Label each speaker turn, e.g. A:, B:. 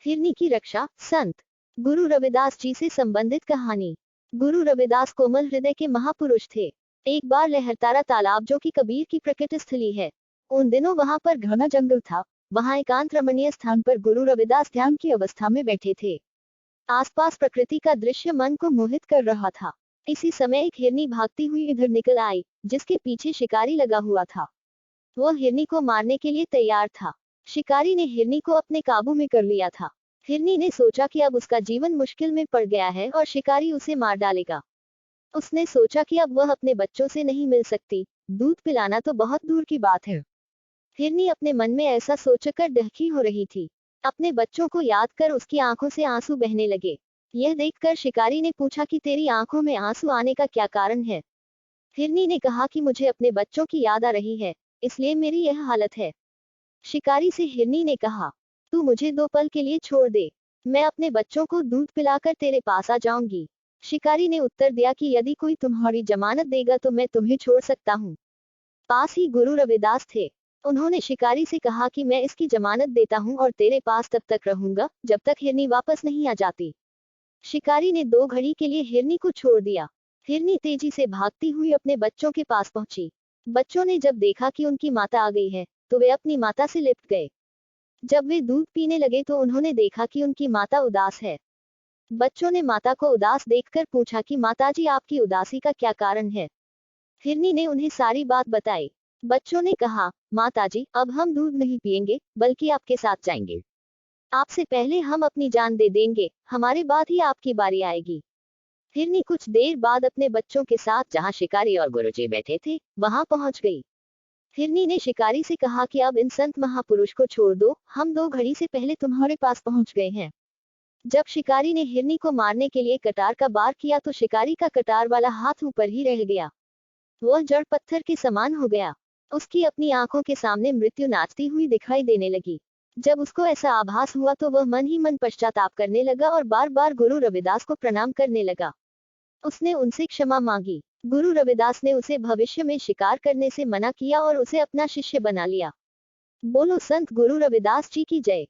A: हिरनी की रक्षा। संत गुरु रविदास जी से संबंधित कहानी। गुरु रविदास कोमल हृदय के महापुरुष थे। एक बार लहरतारा तालाब, जो कि कबीर की प्रकट स्थली है, उन दिनों वहां पर घना जंगल था। वहां एकांत रमणीय स्थान पर गुरु रविदास ध्यान की अवस्था में बैठे थे। आसपास प्रकृति का दृश्य मन को मोहित कर रहा था। इसी समय एक हिरनी भागती हुई इधर निकल आई, जिसके पीछे शिकारी लगा हुआ था। वह हिरनी को मारने के लिए तैयार था। शिकारी ने हिरनी को अपने काबू में कर लिया था। हिरनी ने सोचा कि अब उसका जीवन मुश्किल में पड़ गया है और शिकारी उसे मार डालेगा। उसने सोचा कि अब वह अपने बच्चों से नहीं मिल सकती, दूध पिलाना तो बहुत दूर की बात है। हिरनी अपने मन में ऐसा सोचकर डहकी हो रही थी। अपने बच्चों को याद कर उसकी आंखों से आंसू बहने लगे। यह देखकर शिकारी ने पूछा कि तेरी आंखों में आंसू आने का क्या कारण है। हिरनी ने कहा कि मुझे अपने बच्चों की याद आ रही है, इसलिए मेरी यह हालत है। शिकारी से हिरनी ने कहा, तू मुझे 2 पल के लिए छोड़ दे, मैं अपने बच्चों को दूध पिलाकर तेरे पास आ जाऊंगी। शिकारी ने उत्तर दिया कि यदि कोई तुम्हारी जमानत देगा तो मैं तुम्हें छोड़ सकता हूँ। पास ही गुरु रविदास थे। उन्होंने शिकारी से कहा कि मैं इसकी जमानत देता हूँ और तेरे पास तब तक रहूंगा जब तक हिरनी वापस नहीं आ जाती। शिकारी ने 2 घड़ी के लिए हिरनी को छोड़ दिया। हिरनी तेजी से भागती हुई अपने बच्चों के पास पहुंची। बच्चों ने जब देखा कि उनकी माता आ गई है, तो वे अपनी माता से लिपट गए। जब वे दूध पीने लगे तो उन्होंने देखा कि उनकी माता उदास है। बच्चों ने माता को उदास देखकर पूछा कि माताजी, आपकी उदासी का क्या कारण है। हिरनी ने उन्हें सारी बात बताई। बच्चों ने कहा, माताजी, अब हम दूध नहीं पिएंगे, बल्कि आपके साथ जाएंगे। आपसे पहले हम अपनी जान दे देंगे, हमारे बाद ही आपकी बारी आएगी। हिरनी कुछ देर बाद अपने बच्चों के साथ जहां शिकारी और गुरुजी बैठे थे, वहां पहुंच गई। हिरनी ने शिकारी से कहा कि अब इन संत महापुरुष को छोड़ दो, हम 2 घड़ी से पहले तुम्हारे पास पहुंच गए हैं। जब शिकारी ने हिरनी को मारने के लिए कटार का वार किया तो शिकारी का कटार वाला हाथ ऊपर ही रह गया। वह जड़ पत्थर के समान हो गया। उसकी अपनी आंखों के सामने मृत्यु नाचती हुई दिखाई देने लगी। जब उसको ऐसा आभास हुआ तो वह मन ही मन पश्चाताप करने लगा और बार बार गुरु रविदास को प्रणाम करने लगा। उसने उनसे क्षमा मांगी। गुरु रविदास ने उसे भविष्य में शिकार करने से मना किया और उसे अपना शिष्य बना लिया। बोलो संत गुरु रविदास जी की जय।